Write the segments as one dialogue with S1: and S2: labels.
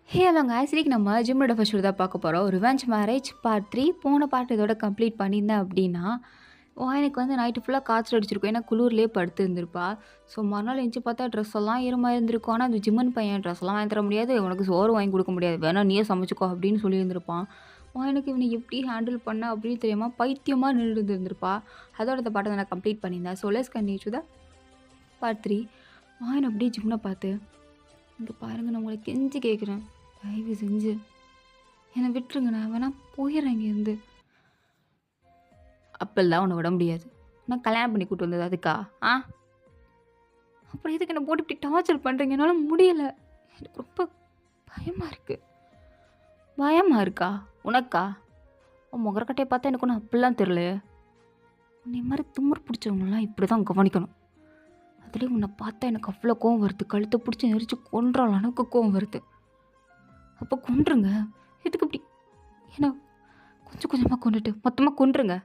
S1: ஹலோங்க. இன்னைக்கு நம்ம ஜிம்மோட ஃபர்ஸ்ட் தான் பார்க்க போறோம். ரிவெஞ்ச் மேரேஜ் பார்ட் 3 போன பார்ட் இதோட கம்ப்ளீட் பண்ணியிருந்தேன் அப்படின்னா, எனக்கு வந்து நைட்டு ஃபுல்லா காய்ச்சல் அடிச்சிருக்கும். ஏன்னா குளூர்லயே படுத்திருந்திருப்பா. ஸோ மறுநாள் எந்திச்சு பார்த்தா ட்ரெஸ் எல்லாம் ஈரமா இருந்திருக்கும். ஆனா அந்த ஜிம்மன் பையன் ட்ரெஸ்லாம் வாங்கி தர முடியாது. உனக்கு சோறு வாங்கி கொடுக்க முடியாது. வேணா நீயே சமைச்சுக்கோ அப்படின்னு சொல்லியிருந்திருப்பான். எனக்கு இவனை எப்படி ஹேண்டில் பண்ண அப்படின்னு தெரியாம பைத்தியமா நின்னுட்டு இருந்திருப்பா. அதோட இந்த பாட்ட நான் கம்ப்ளீட் பண்ணியிருந்தேன். So let's continue to the part 3. அப்படியே ஜிம்ன பார்த்து, "இங்க பாருங்க நான் உங்கள கெஞ்சி கேட்குறேன். தயவு செஞ்சு என்னை விட்டுருங்க. நான் வேணா போயிடுறேன் இங்கேருந்து." அப்பெல்லாம் உன்னை விட முடியாது. நான் கல்யாணம் பண்ணி கூட்டு வந்தது அதுக்கா? ஆ, அப்புறம் எதுக்கு என்னை போட்டு இப்படி டார்ச்சர் பண்ணுறீங்க? என்னால் முடியல. எனக்கு ரொம்ப பயமாக இருக்குது. பயமாக இருக்கா உனக்கா? உன் முகரக்கட்டையை பார்த்தா எனக்கு ஒன்றும் அப்படிலாம் தெரில. உன்னை மாதிரி திமிரு பிடிச்சவங்களாம் இப்படி தான் கவனிக்கணும். அதுலேயும் உன்னை பார்த்தா எனக்கு அவ்வளோ கோவம் வருது. கழுத்தை பிடிச்சி நெரிச்சு கொன்றால் அளவுக்கு கோவம் வருது. அப்போ கொன்றுங்க. எதுக்கு இப்படி ஏன்னா கொஞ்சம் கொஞ்சமாக கொண்டுட்டு மொத்தமாக கொன்றுங்க.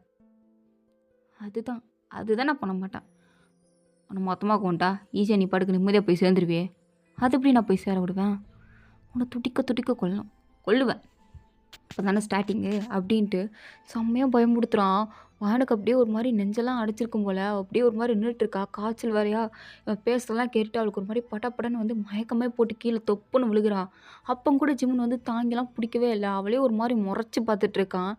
S1: அதுதான் அதுதான் நான் பண்ண மாட்டேன். உன்னை மொத்தமாக கொண்டா ஈஸியாக நீ பாட்டுக்கு நிம்மதியாக போய் சேர்ந்துருவியே. அது எப்படி நான் போய் சேர விடுவேன்? உன்னை துடிக்க துடிக்க கொல்லுவேன். இப்போ தானே ஸ்டார்டிங்கு அப்படின்ட்டு செம்மையாக பயமுடுத்துகிறான். வானுக்கு அப்படியே ஒரு மாதிரி நெஞ்செல்லாம் அடைச்சிருக்கும் போல் அப்படியே ஒரு மாதிரி நின்றுட்டுருக்கா. காய்ச்சல் வேறையா. பேசலாம் கேட்டு அவளுக்கு ஒரு மாதிரி படப்படன்னு வந்து மயக்கமே போட்டு கீழே தொப்புன்னு விழுகிறான். அப்போ கூட ஜிம்முன்னு வந்து தாங்கிலாம் பிடிக்கவே இல்லை. அவளே ஒரு மாதிரி முறைச்சி பார்த்துட்ருக்கான்.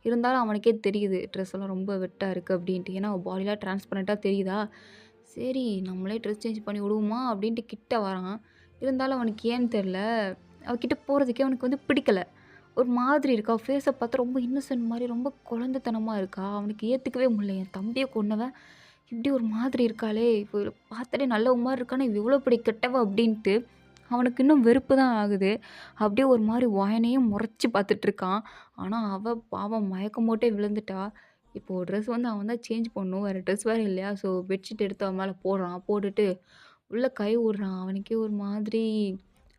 S1: இருந்தாலும் அவனுக்கே தெரியுது ட்ரெஸ் எல்லாம் ரொம்ப வெட்டாக இருக்குது அப்படின்ட்டு. ஏன்னா அவள் பாடிலாம் டிரான்ஸ்பரண்ட்டாக தெரியுதா. சரி நம்மளே ட்ரெஸ் சேஞ்ச் பண்ணி விடுவோமா அப்படின்ட்டு கிட்ட வரான். இருந்தாலும் அவனுக்கு ஏன்னு தெரில, அவகிட்ட போகிறதுக்கே அவனுக்கு வந்து பிடிக்கலை. ஒரு மாதிரி இருக்கா. ஃபேஸை பார்த்தா ரொம்ப இன்னசென்ட் மாதிரி ரொம்ப குழந்தைத்தனமாக இருக்கா. அவனுக்கு ஏற்றுக்கவே முடியல. என் தம்பியை கொன்னவன் இப்படி ஒரு மாதிரி இருக்காளே, இப்போ பார்த்தாலே நல்ல மாதிரி இருக்கானே, இவ இவ்வளோ இப்படி கெட்டவ அப்படின்ட்டு அவனுக்கு இன்னும் வெறுப்பு தான் ஆகுது. அப்படியே ஒரு மாதிரி வாயனையும் முறைச்சி பார்த்துட்ருக்கான். ஆனால் அவள் பாவம் மயக்கம் போட்டே விழுந்துட்டா. இப்போது ட்ரெஸ் வந்து அவன் தான் சேஞ்ச் பண்ணணும். வேறு ட்ரெஸ் வேறு இல்லையா. ஸோ பெட்ஷீட் எடுத்து அவன் மேலே போடுறான். போட்டுட்டு உள்ளே கை விடுறான். அவனுக்கே ஒரு மாதிரி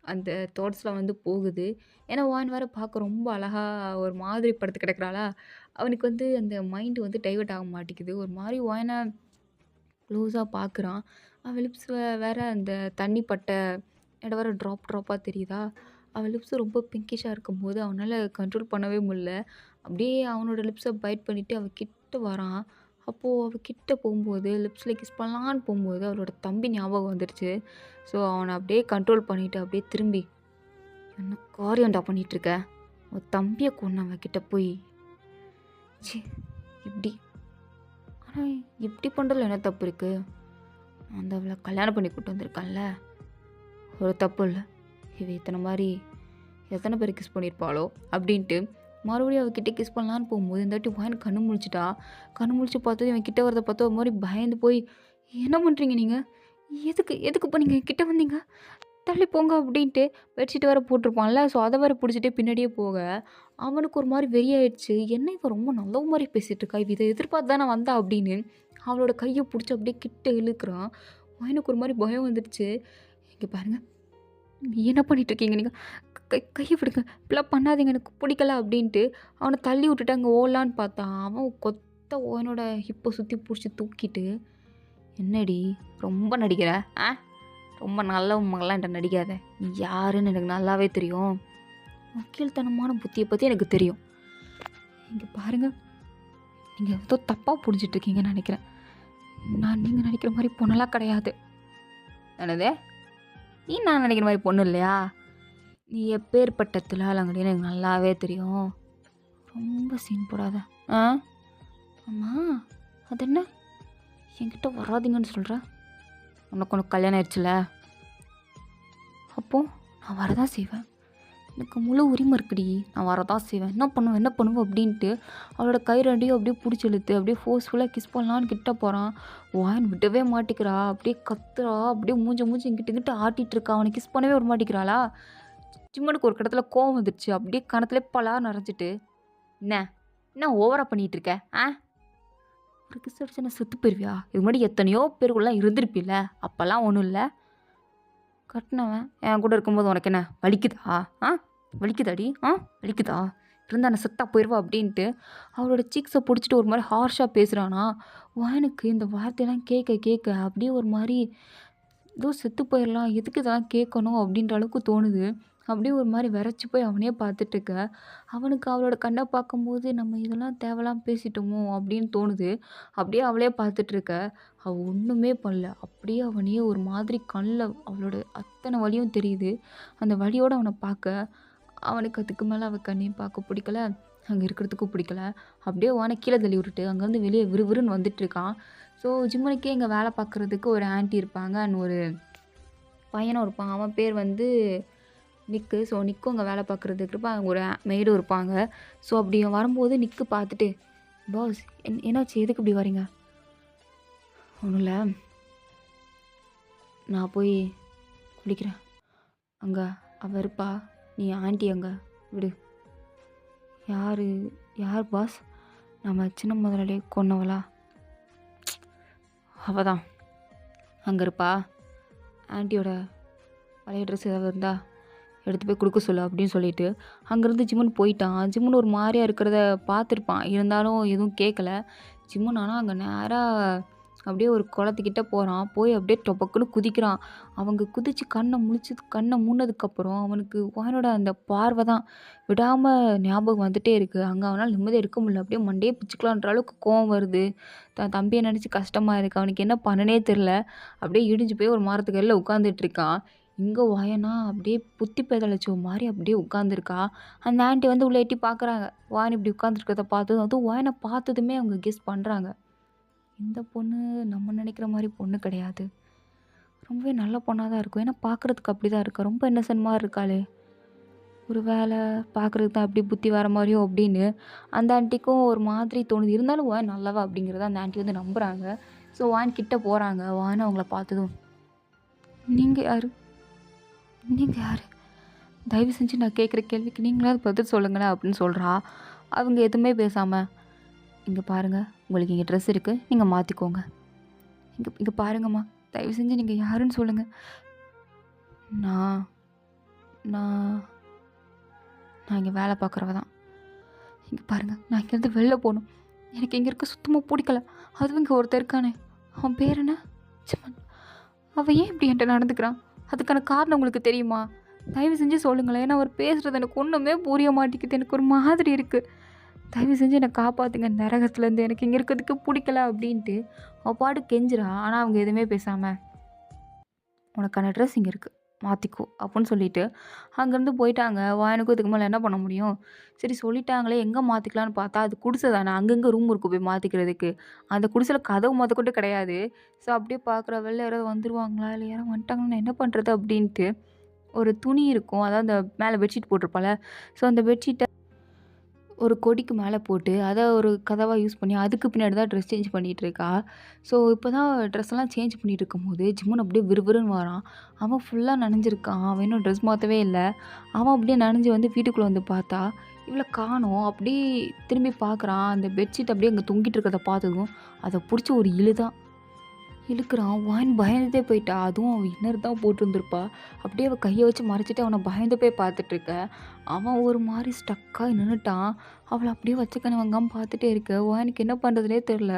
S1: அந்த தாட்ஸ்லாம் வந்து போகுது. ஏன்னா வான் வேறு பார்க்க ரொம்ப அழகா ஒரு மாதிரி படுத்து கிடக்குறாளா, அவனுக்கு வந்து அந்த மைண்டு வந்து டைவர்ட் ஆக மாட்டேங்குது. ஒரு மாதிரி வாயனை க்ளோஸாக பார்க்குறான். அவள் லிப்ஸ் வேற அந்த தண்ணி பட்ட இடம் வேறு ட்ராப்பாக தெரியுதா. அவள் லிப்ஸ் ரொம்ப பிங்கிஷாக இருக்கும்போது அவனால் கண்ட்ரோல் பண்ணவே முடில. அப்படியே அவனோட லிப்ஸை பைட் பண்ணிவிட்டு அவள் கிட்ட வரான். அப்போது அவள் கிட்ட போகும்போது லிப்ஸில் கிஸ் பண்ணலான்னு போகும்போது அவளோட தம்பி ஞாபகம் வந்துடுச்சு. ஸோ அவனை அப்படியே கண்ட்ரோல் பண்ணிவிட்டு அப்படியே திரும்பி, "என்ன காரியம்டா பண்ணிகிட்ருக்க? உன் தம்பியை கொன்னவன் கிட்ட போய் ச்சீ இப்படி. ஆனால் இப்படி பண்ணுறதுல என்ன தப்பு இருக்குது? அந்த அவளை கல்யாணம் பண்ணி கூட்டு வந்திருக்கான்ல, ஒரு தப்பு இல்லை. இவ இத்தனை மாதிரி எத்தனை பேர் கிஸ் பண்ணியிருப்பாளோ அப்படின்ட்டு மறுபடியும் அவகிட்ட கிஸ் பண்ணலான்னு போகும்போது இந்த வாட்டி வாயின் கண்ணு முழிச்சிட்டா. கண்ணு முழிச்சு பார்த்தது இவன் கிட்ட வரதை பார்த்தா ஒரு மாதிரி பயந்து போய், "என்ன பண்ணுறீங்க நீங்கள்? எதுக்கு எதுக்கு இப்போ நீங்கள் கிட்ட வந்தீங்க? தள்ளி போங்க" அப்படின்ட்டு பெட்ஷீட் வேறு போட்டிருப்பான்ல. ஸோ அதை வேறு பிடிச்சிட்டே பின்னாடியே போக அவனுக்கு ஒரு மாதிரி வெறியாயிடுச்சு. என்ன இவன் ரொம்ப நல்ல மாதிரி பேசிகிட்டு இருக்கா, இவ இதை எதிர்பார்த்து தானே வந்தா அப்படின்னு அவளோட கையை பிடிச்சி அப்படியே கிட்ட இழுக்கிறான். வாயினுக்கு ஒரு மாதிரி பயம் வந்துடுச்சு. "இங்கே பாருங்கள், என்ன பண்ணிகிட்ருக்கீங்க நீங்கள்? கையை விடுங்க, இப்படிலாம் பண்ணாதீங்க, எனக்கு பிடிக்கல" அப்படின்ட்டு அவனை தள்ளி விட்டுட்டு அங்கே ஓடலான்னு பார்த்தான். அவன் கொத்த ஓனோட ஹிப்பை சுற்றி பிடிச்சி தூக்கிட்டு, "என்னடி ரொம்ப நடிக்கிற? ஆ, ரொம்ப நல்லவங்களாம் என்கிட்ட நடிக்காத. நீ யாருன்னு எனக்கு நல்லாவே தெரியும். வக்கீல்தனமான புத்தியை பற்றி எனக்கு தெரியும். இங்கே பாருங்கள், நீங்கள் ஏதோ தப்பாக புரிஞ்சிட்ருக்கீங்கன்னு நினைக்கிறேன். நான் நீங்கள் நினைக்கிற மாதிரி பொண்ணெல்லாம் கிடையாது." "என்னது? நீ நான் நினைக்கிற மாதிரி பொண்ணு இல்லையா? நீ எப்பேற்பட்ட தில்லாலங்கடின்னு எனக்கு நல்லாவே தெரியும். ரொம்ப சீன் போடாத." "ஆ, ஆமாம், அது என்ன என்கிட்ட வராதிங்கன்னு சொல்கிற? உனக்கு கல்யாணம் ஆயிடுச்சுல, அப்போது நான் வரதான் செய்வேன். எனக்கு முழு உரிமை இருக்குடி, நான் வரதான் செய்வேன். என்ன பண்ணுவேன் அப்படின்ட்டு அவளோட கை ரெண்டையும் அப்படியே பிடிச்சி இழுத்து அப்படியே ஃபோர்ஸ்ஃபுல்லாக கிஸ் பண்ணலான்னு கிட்ட போகிறான். வாயின் விடவே மாட்டிக்கிறா. அப்படியே கத்துறா. அப்படியே மூஞ்சி இங்கிட்ட ஆட்டிகிட்டு இருக்கா. அவனை கிஸ் பண்ணவே விட மாட்டேங்கிறாளா. ஜிம்மனுக்கு ஒரு கடத்தில் கோவம் வந்துடுச்சு. அப்படியே கணத்துல பலார் நிறைஞ்சிட்டு, "என்ன என்ன ஓவராக பண்ணிகிட்டு இருக்க? ஆ, ஒரு கிஸ் அடிச்சு நான் செத்து போயிருவியா? இது முன்னாடி எத்தனையோ பேருக்குள்ளே இருந்திருப்பில்ல, அப்போல்லாம் ஒன்றும் இல்லை. கட்டினவன் என் கூட இருக்கும்போது உனக்கு என்ன வலிக்குதா? ஆ, வலிக்குதாடி? ஆ, வலிக்குதா? இருந்தா நான் செத்தா போயிடுவா" அப்படின்ட்டு அவளோட சீக்ஸை பிடிச்சிட்டு ஒரு மாதிரி ஹார்ஷாக பேசுகிறானா. வாயனுக்கு இந்த வார்த்தையெல்லாம் கேட்க கேட்க அப்படியே ஒரு மாதிரி ஏதோ செத்து போயிடலாம், எதுக்கு இதெல்லாம் கேட்கணும் அப்படின்ற அளவுக்கு தோணுது. அப்படியே ஒரு மாரி விரைச்சு போய் அவனையே பார்த்துட்டுருக்க. அவனுக்கு அவளோட கண்ண பார்க்கும்போது, "நம்ம இதெல்லாம் தேவையில்லாம பேசிட்டோமோ!" அப்படின்னு தோணுது. அப்படியே அவளே பார்த்துட்டுருக்க. அவ ஒண்ணுமே பண்ணல. அப்படியே அவனையே ஒரு மாதிரி கண்ல அவளோட அத்தன வலியும் தெரியுது. அந்த வலியோட அவன பார்க்க, அவனுக்கு அதுக்கு மேல அவ கண்ணையும் பார்க்க பிடிக்கல. அங்க இருக்கிறதுக்கும் பிடிக்கல. அப்படியே வான கீழ தள்ளி விட்டுட்டு, அங்கருந்து வெளிய விறுவிறுன்னு வந்துட்டுருக்கான். ஸோ ஜிம்மனுக்கே இங்க வேலை பார்க்குறதுக்கு ஒரு ஆன்டி இருப்பாங்க. அண்ட் ஒரு பையனும் இருப்பான். அவன் பேர் வந்து நிக்கு. ஸோ நிக்கும் அங்க வேலை பார்க்குறதுக்கு இருப்பான். அங்க ஒரு மெய்டும் இருப்பாங்க. ஸோ அப்படி வரும்போது நிக்கு பார்த்துட்டு, "பாஸ் என்னாச்சு? எதுக்கு இப்படி வரீங்க?" "ஒண்ணும் இல்ல. நான் போய் குளிக்கிறேன். அங்க அவ இருப்பா. நீ ஆன்டி அங்க விடு." "யாரு? யார் பாஸ்? நம்ம சின்ன முதலாளிய கொன்னவளா?" "அவ தான். அங்க இருப்பா. ஆன்ட்டியோட பழைய ட்ரெஸ் ஏதாவது இருந்தா எடுத்து போய் குடுக்க சொல்லு" அப்படின்னு சொல்லிட்டு, அங்கேருந்து ஜிம்முன் போயிட்டான். ஜிம்முன் ஒரு மாரியா இருக்கிறத பார்த்துருப்பான். இருந்தாலும் எதுவும் கேட்கல. ஜிம்முன் ஆனா அங்க நேரா அப்படியே ஒரு குளத்துக்கிட்ட போறான். போய் அப்படியே டொபக்குன்னு குதிக்கிறான். அவங்க குதிச்சு கண்ண மூடுனதுக்கப்புறம் அவனுக்கு வாயனோட அந்த பார்வை தான் விடாம ஞாபகம் வந்துட்டே இருக்கு. அங்க அவனால நிம்மதியா இருக்க முடியல. அப்படியே மண்டையே பிச்சுக்கலான்ற அளவுக்கு கோவம் வருது. தன் தம்பிய நினைச்சு கஷ்டமா இருக்கு. அவனுக்கு என்ன பண்ணனே தெரியல. அப்படியே இடிஞ்சு போய் ஒரு மரத்துக்கு அடியில உட்காந்துட்டு இருக்கான். இங்க வாயனா அப்படியே புத்தி பேதலிச்ச மாரி அப்படியே உட்காந்துருக்கா. அந்த ஆன்டி வந்து உள்ள எட்டி பார்க்குறாங்க. வாயன் இப்படி உட்காந்துருக்கிறத பார்த்ததும் அதுவும் வாயன பார்த்ததுமே அவங்க கெஸ் பண்றாங்க. இந்த பொண்ணு நம்ம நினைக்கிற மாரி பொண்ணு கிடையாது. ரொம்பவே நல்ல பொண்ணா தான் இருக்கும். ஏன்னா பார்க்குறதுக்கு அப்படிதான் இருக்கா. ரொம்ப இன்னசென்ட் மாரி இருக்காளே! ஒரு வேளை பார்க்குறதுக்கு தான் அப்படி புத்தி வர மாரியோ அப்படின்னு அந்த ஆன்ட்டிக்கும் ஒரு மாதிரி தோணுது. இருந்தாலும் வான் நல்லவ அப்படிங்கிறத அந்த ஆன்ட்டி வந்து நம்புறாங்க. ஸோ வான் கிட்ட போறாங்க. வான் அவங்கள பார்த்ததும், "நீங்க யாரு? நீங்க யாரு? தயவு செஞ்சு நான் கேட்குற கேள்விக்கு நீங்களாவது பதில் சொல்லுங்களேன்" அப்படின்னு சொல்றா. அவங்க எதுவுமே பேசாம, "இங்க பாருங்க, உங்களுக்கு இங்க ட்ரெஸ் இருக்கு. நீங்க மாத்திக்கோங்க. இங்க இங்க பாருங்கம்மா, தயவு செஞ்சு நீங்க யாருன்னு சொல்லுங்க." "நான் நான் நான் இங்க வேலை பார்க்குறவ தான். இங்க பாருங்க, நான் இங்கேருந்து வெளில போணும். எனக்கு இங்க இருக்க சுத்தமா புடிக்கல. அதுவும் இங்க ஒருத்தன் இருக்கானே, அவன் பேர் என்ன? சிமன். அவன் ஏன் இப்படி என்ட்ட நடந்துக்கிறான்? அதுக்கான காரணம் உங்களுக்கு தெரியுமா? தயவு செஞ்சு சொல்லுங்களேன். ஏன்னா அவர் பேசுறது எனக்கு ஒண்ணுமே புரிய மாட்டேங்குது. எனக்கு ஒரு மாதிரி இருக்கு. தயவு செஞ்சு என்ன காப்பாத்துங்க இந்த நரகத்துலேருந்து. எனக்கு இங்க இருக்கிறதுக்கு புடிக்கல" அப்படின்ட்டு அவ பாட்டுக்கு கெஞ்சுறா. ஆனா அவங்க எதுவுமே பேசாம, "உனக்கான ட்ரெஸ் இங்க இருக்கு. மாத்திக்கோ" அப்புட்ன்னு சொல்லிட்டு அங்கேருந்து போயிட்டாங்க. வாயனுக்கும் இதுக்கு மேல என்ன பண்ண முடியும்? சரி சொல்லிட்டாங்களே எங்க மாத்திக்கலான்னு பார்த்தா, அது குடிசை தானே. அங்கங்க ரூம் இருக்கு போய் மாத்திக்கிறதுக்கு. அந்த குடிசைல கதவு மொதக்கொண்டு கிடையாது. ஸோ அப்படியே பார்க்குறா, வெளில யாராவது வந்துருவாங்களா? இல்ல யாராவது வந்துட்டாங்கன்னா நான் என்ன பண்றது? அப்படின்ட்டு ஒரு துணி இருக்கும். அதாவது அந்த மேல பெட்ஷீட் போட்டிருப்பாள்ல. ஸோ அந்த பெட்ஷீட்ட ஒரு கொடிக்கு மேல போட்டு, அத ஒரு கதவா யூஸ் பண்ணி, அதுக்கு பின்னாடி தான் ட்ரெஸ் சேஞ்ச் பண்ணிட்டு இருக்கா. ஸோ, இப்ப தான் ட்ரெஸ்லாம் சேஞ்ச் பண்ணிட்டு இருக்கும்போது, ஜிம்முன்னு அப்படியே விறுவிறுன்னு வரான். அவன் ஃபுல்லா நனைஞ்சிருக்கான். அவன் இன்னும் ட்ரெஸ் மாத்தவே இல்ல. அவன் அப்படியே நனைஞ்சு வந்து வீட்டுக்குள்ள வந்து பார்த்தா, இவள காணோம். அப்படியே திரும்பி பார்க்குறான். அந்த பெட்ஷீட் அப்படியே அங்க தொங்கிட்டு இருக்கிறத பார்த்ததும், அத புடிச்சு ஒரு இழு தான். இழுக்குறான். வான்னு பயந்துட்டே போயிட்டா. அதுவும் அவ இன்னர் தான் போட்டிருந்திருப்பா. அப்படியே அவ கைய வச்சு மறைச்சிட்டு அவன பயந்து போய் பார்த்துட்டுருக்க. அவன் ஒரு மாரி ஸ்டக்காகி நின்னுட்டான். அவள அப்படியே வச்ச கண்ணு வாங்காம பார்த்துட்டே இருக்க. வானுக்கு என்ன பண்ணுறதுனே தெரில.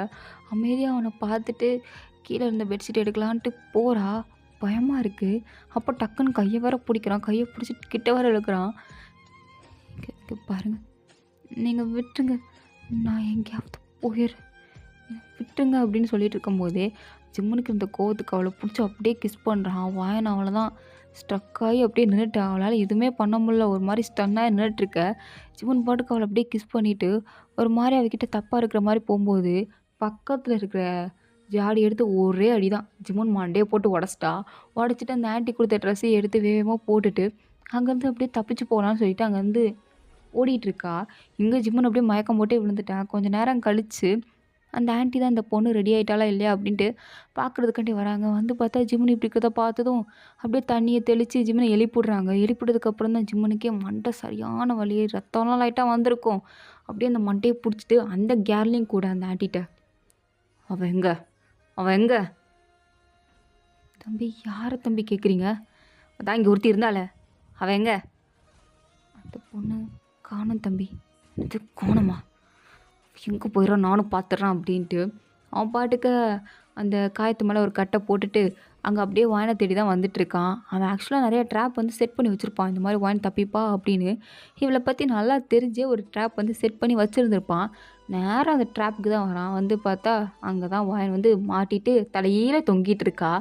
S1: அமைதியா அவன பார்த்துட்டு கீழ இருந்த பெட்ஷீட் எடுக்கலான்ட்டு போறா. பயமா இருக்கு. அப்போ டக்குன்னு கைய வேற புடிக்கிறான். கைய புடிச்சிட்டு கிட்ட வேற இழுக்குறான். "இங்க இங்க பாருங்க. நீங்க விட்டுருங்க. நான் எங்கேயாவது போயிர்றேன். விட்டுருங்க" அப்படின்னு சொல்லிட்டு இருக்கும்போதே, ஜிம்முனுக்கு இருந்த கோவத்துக்கு அவள புடிச்சு அப்படியே கிஸ் பண்றான். வாயன் அவ்வளோதான் ஸ்ட்ரக் ஆகி அப்படியே நின்னுட்டா. அவளால எதுவுமே பண்ண முடியல. ஒரு மாரி ஸ்டன்னாகி நின்னுட்டுருக்க. ஜிம்மன் பாட்டுக்கு அவள அப்படியே கிஸ் பண்ணிட்டு, ஒரு மாரி அவகிட்ட தப்பா இருக்கிற மாரி போம்போது, பக்கத்துல இருக்கிற ஜாடி எடுத்து ஒரே அடி தான். ஜிம்மன் மண்டைய போட்டு உடைச்சிட்டா. உடைச்சிட்டு அந்த ஆன்டி குடுத்த ட்ரெஸ்ஸையும் எடுத்து வேகமா போட்டுட்டு, அங்கேருந்து அப்படியே தப்பிச்சு போலான்னு சொல்லிட்டு அங்கேருந்து ஓடிட்டுருக்கா. இங்க ஜிம்மன் அப்படியே மயக்கம் போட்டே விழுந்துட்டான். கொஞ்ச நேரம் கழிச்சு அந்த ஆன்ட்டி தான் இந்த பொண்ணு ரெடி ஆயிட்டாளா இல்லையா அப்படின்ட்டு பார்க்குறதுக்காண்டி வராங்க. வந்து பார்த்தா ஜிம்னி இப்படி இருக்கிறத பார்த்ததும் அப்படியே தண்ணிய தெளிச்சு ஜிம்ன எழுப்பிவிடுறாங்க. எழுப்பிவிட்டதுக்கப்புறம் தான் ஜிம்மனுக்கே மண்டை சரியான வலி, ரத்தம்லாம் லைட்டா வந்திருக்கும். அப்படியே அந்த மண்டைய புடிச்சிட்டு அந்த கேர்லயும் கூட அந்த ஆன்ட்டிட்ட, "அவ எங்க? அவ எங்க?" "தம்பி யார தம்பி கேட்குறீங்க? அதான் இங்க ஒருத்தி இருந்தாளே, அவ எங்க?" "அந்த பொண்ணு காணோம் தம்பி." "என்னது காணோமா? எங்கே போயிடுறான் நானும் பார்த்துட்றேன்" அப்படின்ட்டு அவன் பாட்டுக்கு அந்த காயத்து மேலே ஒரு கட்டை போட்டுட்டு அங்கே அப்படியே வாயினை தேடி தான் வந்துட்டுருக்கான். அவன் ஆக்சுவலாக நிறைய ட்ராப் வந்து செட் பண்ணி வச்சுருப்பான். இந்த மாதிரி வாயின் தப்பிப்பா அப்படின்னு. இவளை பற்றி நல்லா தெரிஞ்சே ஒரு ட்ராப் வந்து செட் பண்ணி வச்சுருந்துருப்பான். நேரா அந்த ட்ராப்புக்கு தான் வரான். வந்து பார்த்தா அங்கே தான் வாயின் வந்து மாட்டிட்டு தலையில தொங்கிட்டு இருக்கா.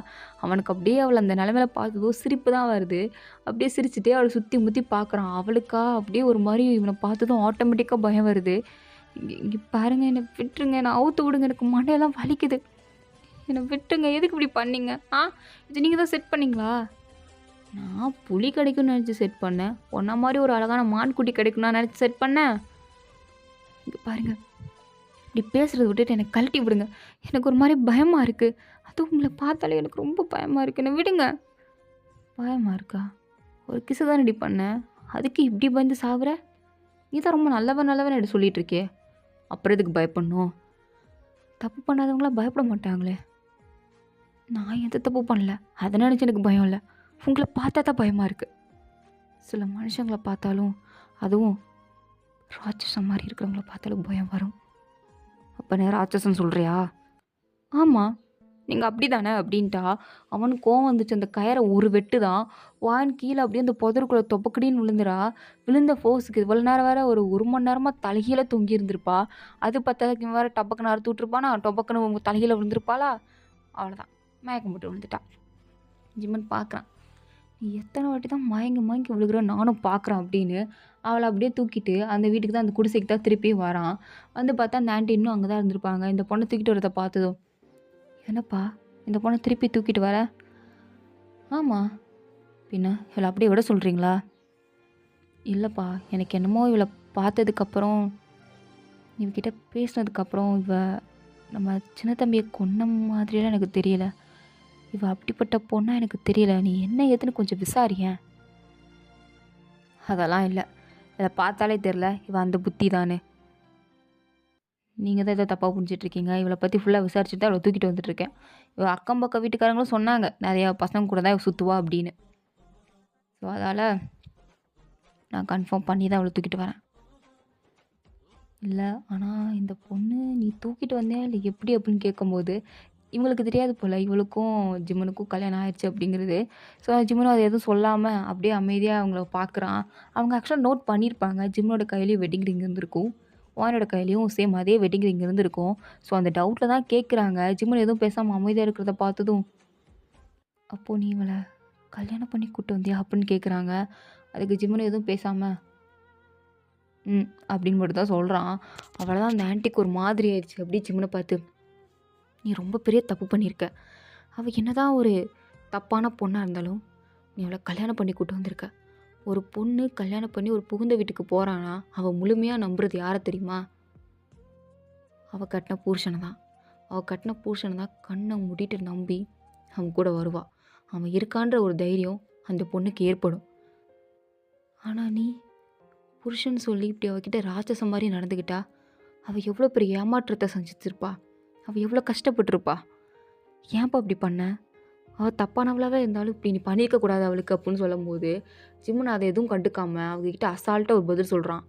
S1: அவனுக்கு அப்படியே அவளை அந்த நிலமையில பார்த்ததும் சிரிப்பு தான் வருது. அப்படியே சிரிச்சுட்டே அவளை சுற்றி முற்றி பார்க்குறான். அவளுக்கா அப்படியே ஒரு மாதிரி இவனை பார்த்ததும் ஆட்டோமேட்டிக்காக பயம் வருது. இங்கே இங்கே பாருங்க, என்னை விட்டுருங்க, என்னை அவுத்து விடுங்க, எனக்கு மண்டையெல்லாம் வலிக்குது, என்னை விட்டுருங்க, எதுக்கு இப்படி பண்ணீங்க? இது நீங்கள் தான் செட் பண்ணீங்களா? நான் புலி கிடைக்கும்னு நினச்சி செட் பண்ணேன். உன்ன மாதிரி ஒரு அழகான மான்குட்டி கிடைக்கும்னு நினச்சி செட் பண்ணேன். இங்கே பாருங்க, இப்படி பேசுகிறத விட்டுட்டு எனக்கு கழட்டி விடுங்க. எனக்கு ஒரு மாதிரி பயமாக இருக்குது. அதுவும் உங்களை பார்த்தாலே எனக்கு ரொம்ப பயமாக இருக்குது. என்னை விடுங்க. பயமாக இருக்கா? ஒரு கிசு தான் ரெடி பண்ணேன், அதுக்கு இப்படி பயந்து சாவுற? நீ தான் ரொம்ப நல்லவன் எடுத்து சொல்லிட்டு இருக்கே. அப்புறம் எதுக்கு பயப்படணும்? தப்பு பண்ணாதவங்களாம் பயப்பட மாட்டாங்களே. நான் எந்த தப்பு பண்ணல, அதை நினச்சி எனக்கு பயம் இல்லை. உங்களை பார்த்தா தான் பயமாக இருக்குது. சில மனுஷங்களை பார்த்தாலும், அதுவும் ராட்சசம் மாதிரி இருக்கிறவங்கள பார்த்தாலும் பயம் வரும். அப்போ நான் ராட்சசன் சொல்கிறியா? ஆமாம், நீங்கள் அப்படி தானே அப்படின்ட்டா. அவனுக்கு கோவம் வந்துச்சு. அந்த கயரை ஒரு வெட்டு தான் வாயின் கீழே அப்படியே அந்த புதருக்குள்ளே தொப்பக்கடின்னு விழுந்துடா. விழுந்த ஃபோர்ஸுக்கு இவ்வளோ நேரம் வேறு ஒரு மணி நேரமாக தலைகீழ தொங்கி இருந்திருப்பா. அது பத்தாதுக்கு வேறு டப்பக்குன்னு அறுத்து விட்ருப்பானா, டொப்பக்குன்னு உங்கள் தலைகீழ விழுந்திருப்பாளா. அவ்வளோதான், மயக்கம் போட்டு விழுந்துட்டா. ஜிம்மன் பார்க்குறான், நீ எத்தனை வாட்டி தான் மயங்கி விழுகிற நானும் பார்க்குறேன் அப்படின்னு. அவளை அப்படியே தூக்கிட்டு அந்த வீட்டுக்கு தான், அந்த குடிசைக்கு தான் திருப்பி வரான். வந்து பார்த்தா அந்த ஆண்டி இன்னும் அங்கே தான் இருந்திருப்பாங்க. இந்த பொண்ணை தூக்கிட்டு வரதை பார்த்ததும், என்னப்பா இந்த பொண்ணை திருப்பி தூக்கிட்டு வர? ஆமாம், பின்ன இவளை அப்படியே விட சொல்கிறீங்களா? இல்லைப்பா, எனக்கு என்னமோ இவளை பார்த்ததுக்கப்புறம், இவகிட்ட பேசினதுக்கப்புறம், நம்ம சின்ன தம்பியை கொன்ன மாதிரியெல்லாம் எனக்கு தெரியல. அப்படிப்பட்ட பொண்ணா எனக்கு தெரியல. நீ என்ன ஏதுன்னு கொஞ்சம் விசாரியேன். அதெல்லாம் இல்லை, இதை பார்த்தாலே தெரில அந்த புத்தி தானே. நீங்கள் தான் இதை தப்பாக புரிஞ்சிட்ருக்கீங்க. இவளை பற்றி ஃபுல்லாக விசாரிச்சுட்டு தான் அவளை தூக்கிட்டு வந்துட்டுருக்கேன். அக்கம் பக்கம் வீட்டுக்காரங்களும் சொன்னாங்க, நிறையா பசங்க கூட தான் சுற்றுவா அப்படின்னு. ஸோ அதால் நான் கன்ஃபார்ம் பண்ணி தான் அவளை தூக்கிட்டு வரேன். இல்லை, ஆனால் இந்த பொண்ணு நீ தூக்கிட்டு வந்தியா இல்லை எப்படி அப்படின்னு கேட்கும்போது, இவங்களுக்கு தெரியாது போல் இவளுக்கும் ஜிம்மனுக்கும் கல்யாணம் ஆயிடுச்சு அப்படிங்கிறது. ஸோ ஜிம்மனும் அதை எதுவும் சொல்லாமல் அப்படியே அமைதியாக அவங்கள பார்க்குறான். அவங்க ஆக்சுவலாக நோட் பண்ணியிருப்பாங்க, ஜிம்மனோட கையிலையும் வெட்டிங் ரிங் இருந்திருக்கும், வானோட கையிலையும் சேம் அதே வெட்டிங் ரிங் இருந்திருக்கும். ஸோ அந்த டவுட்டில் தான் கேட்குறாங்க. ஜிம்மன் எதுவும் பேசாமல் அமைதியாக இருக்கிறத பார்த்ததும், அப்போது நீ இவளை கல்யாணம் பண்ணி கூப்பிட்டு வந்தியா அப்படின்னு கேட்குறாங்க. அதுக்கு ஜிம்மன் எதுவும் பேசாமல் அப்படின்னு மட்டும் தான் சொல்கிறான். அவ்வளோதான், அந்த ஆன்ட்டிக்கு ஒரு மாதிரி ஆயிடுச்சு. அப்படி ஜிம்மனை பார்த்து, நீ ரொம்ப பெரிய தப்பு பண்ணியிருக்க. அவள் என்னதான் ஒரு தப்பான பொண்ணாக இருந்தாலும் நீ அவளை கல்யாணம் பண்ணி கூப்பிட்டு வந்திருக்க. ஒரு பொண்ணு கல்யாணம் பண்ணி ஒரு புகுந்த வீட்டுக்கு போகிறான்னா அவள் முழுமையாக நம்புறது யாரை தெரியுமா? அவள் கட்டின புருஷனை தான். அவள் கட்டின புருஷனை தான் கண்ணை மூடிட்டு நம்பி அவன் கூட வருவாள். அவன் இருக்கான்ற ஒரு தைரியம் அந்த பொண்ணுக்கு ஏற்படும். ஆனால் நீ புருஷன் சொல்லி இப்படி அவகிட்ட ராட்சசம் மாதிரி நடந்துக்கிட்டா அவள் எவ்வளோ பெரிய ஏமாற்றத்தை செஞ்சுருப்பா, அவள் எவ்வளோ கஷ்டப்பட்டுருப்பா. ஏன்ப்பா அப்படி பண்ண? அவள் தப்பானவளாகவே இருந்தாலும் இப்படி நீ பண்ணியிருக்கக்கூடாது அவளுக்கு அப்படின்னு சொல்லும்போது, ஜிம்மன் அதை எதுவும் கண்டுக்காமல் அவங்கக்கிட்ட அசால்ட்டாக ஒரு பதில் சொல்கிறான்.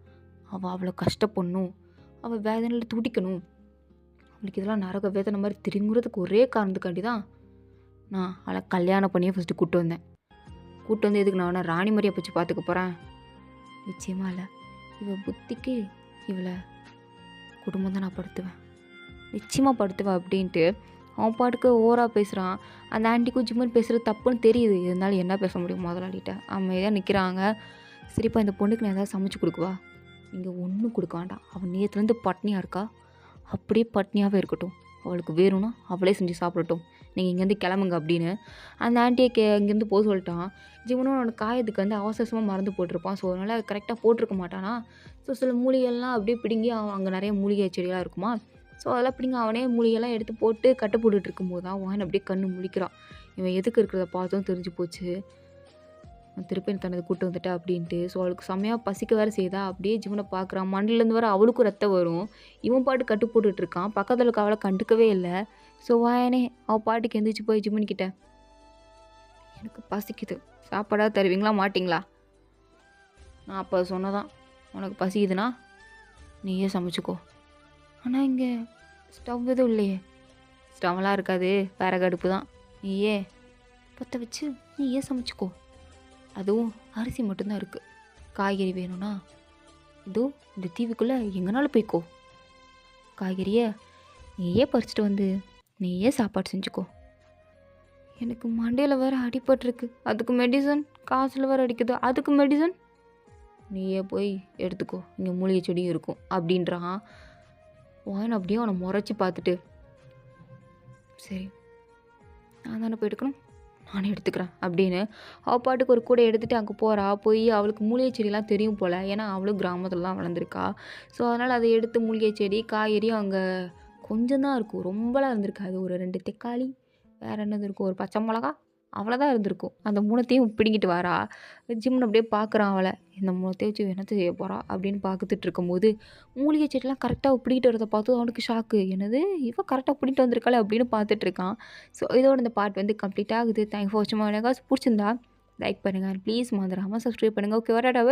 S1: அவள் அவ்வளோ கஷ்டப்படணும், அவள் வேதனையில் துடிக்கணும், அவளுக்கு இதெல்லாம் நரக வேதனை மாதிரி திரும்புறதுக்கு ஒரே காரணத்துக்காண்டி தான் நான் அவளை கல்யாணம் பண்ணியே ஃபஸ்ட்டு கூப்பிட்டு வந்தேன். கூப்பிட்டு வந்து எதுக்கு நான் அவனை ராணி மாதிரியை பிடிச்சி பார்த்துக்க போகிறேன்? நிச்சயமாக இல்லை. இவள் புத்திக்கு இவளை குடும்பம் தான் நான் படுத்துவேன், நிச்சயமாக படுத்துவேன் அப்படின்ட்டு அவன் பாட்டுக்கு ஓவராக பேசுகிறான். அந்த ஆண்டிக்கும் ஜிம்மன் பேசுகிறது தப்புன்னு தெரியுது, இருந்தாலும் என்ன பேச முடியும் முதலாளிகிட்ட. அமைதியாக நிற்கிறாங்க. சரிப்பா, இந்த பொண்ணுக்கு நான் ஏதாவது சமைச்சு கொடுக்குவா? நீங்கள் ஒன்றும் கொடுக்க வேண்டாம், அவள் நேற்றுலேருந்து பட்னியாக இருக்கா, அப்படியே பட்னியாகவே இருக்கட்டும், அவளுக்கு வேணும்னா அவளே செஞ்சு சாப்பிடட்டும், நீங்கள் இங்கேருந்து கிளம்புங்க அப்படின்னு அந்த ஆண்டியை இங்கேருந்து போக சொல்லிட்டான். ஜிம்மனும் அவனோட காயத்துக்கு வந்து அவசரமாக மறந்து போட்டிருப்பான். ஸோ அதனால் கரெக்டாக போட்டிருக்க மாட்டானா. ஸோ சில மூலிகைலாம் அப்படியே பிடுங்கி அங்கே நிறைய மூலிகை செடியெல்லாம் இருக்குமா. ஸோ அதெல்லாம் பிடிங்க அவனே மூலிகைலாம் எடுத்து போட்டு கட்டை போட்டுட்டு இருக்கும்போது தான் வாயின் அப்படியே கண்ணு முழிக்கிறான். இவன் எதுக்கு இருக்கிறத பார்த்ததும் தெரிஞ்சு போச்சு, திருப்பி தனது கூட்டு வந்துட்டா அப்படின்ட்டு. ஸோ அவளுக்கு செம்மையாக பசிக்க வேறு செய்தா. அப்படியே ஜிம்மனை பார்க்குறான். மண்டிலேருந்து வர அவளுக்கும் ரத்தம் வரும். இவன் பாட்டு கட்டு போட்டுட்ருக்கான். பக்கத்தில் இருக்க அவளை கண்டுக்கவே இல்லை. ஸோ வாயனே அவள் பாட்டுக்கு எந்திரிச்சு போய் ஜிம்மன்கிட்ட, எனக்கு பசிக்குது, சாப்பாடாக தருவீங்களா மாட்டிங்களா? நான் அப்போ சொன்னதான், உனக்கு பசிக்குதுன்னா நீயே சமைச்சிக்கோ. ஆனால் இங்கே ஸ்டவ் எதுவும் இல்லையே. ஸ்டவ்லாம் இருக்காது, விறகு அடுப்பு தான், நீயே பற்ற வச்சு நீயே சமைச்சிக்கோ. அதுவும் அரிசி மட்டும்தான் இருக்குது. காய்கறி வேணும்னா இதோ இந்த தீவுக்குள்ளே எங்கனாலும் போய்க்கோ. காய்கறியை நீயே பறிச்சிட்டு வந்து நீயே சாப்பாடு செஞ்சுக்கோ. எனக்கு மண்டையில் வேறு அடிபட்டிருக்கு, அதுக்கு மெடிசன். காசில் வேறு அடிக்குது, அதுக்கு மெடிசன். நீயே போய் எடுத்துக்கோ, இங்கே மூலிகை செடியும் இருக்கும் அப்படின்றான். வாயன் அப்படியே அவனை முறைச்சி பார்த்துட்டு, சரி நான் தானே போய் எடுக்கணும், நானே எடுத்துக்கிறேன் அப்படின்னு அவள் பாட்டுக்கு ஒரு கூடை எடுத்துகிட்டு அங்கே போகிறா. போய் அவளுக்கு மூலிகை செடியெலாம் தெரியும் போல், ஏன்னா அவளும் கிராமத்தில் தான் வளர்ந்துருக்கா. ஸோ அதனால் அதை எடுத்து மூலிகை செடி காய்கறியும் அங்கே கொஞ்சம் தான் இருக்கும், ரொம்பலாம் இருந்திருக்காது. ஒரு 2 தக்காளி, வேறு என்னது இருக்கும், ஒரு பச்சை மிளகா, அவ்வளோதான் இருந்திருக்கும். அந்த 3த்தையும் பிடிங்கிட்டு வரா. ஜிம்னு அப்படியே பார்க்குறான் அவளை, இந்த 3த்தையும் வச்சு என்னத்தை செய்ய போகிறா அப்படின்னு பார்த்துட்டு இருக்கும்போது மூலிகை செடிலாம் கரெக்டாக பிடிக்கிட்டு வரதை பார்த்து அவனுக்கு ஷாக்கு. என்னது இவ கரெக்டாக பிடிக்கிட்டு வந்திருக்காளே அப்படின்னு பார்த்துட்டு இருக்கான். ஸோ இதோட இந்த பார்ட் வந்து கம்ப்ளீட் ஆகுது. தேங்க்ஸ் ஃபார் வாட்சிங். எனக்கு பிடிச்சிருந்தா லைக் பண்ணுங்கள், ப்ளீஸ் மறந்துடாமல் சப்ஸ்கிரைப் பண்ணுங்கள். ஓகே, வரடா.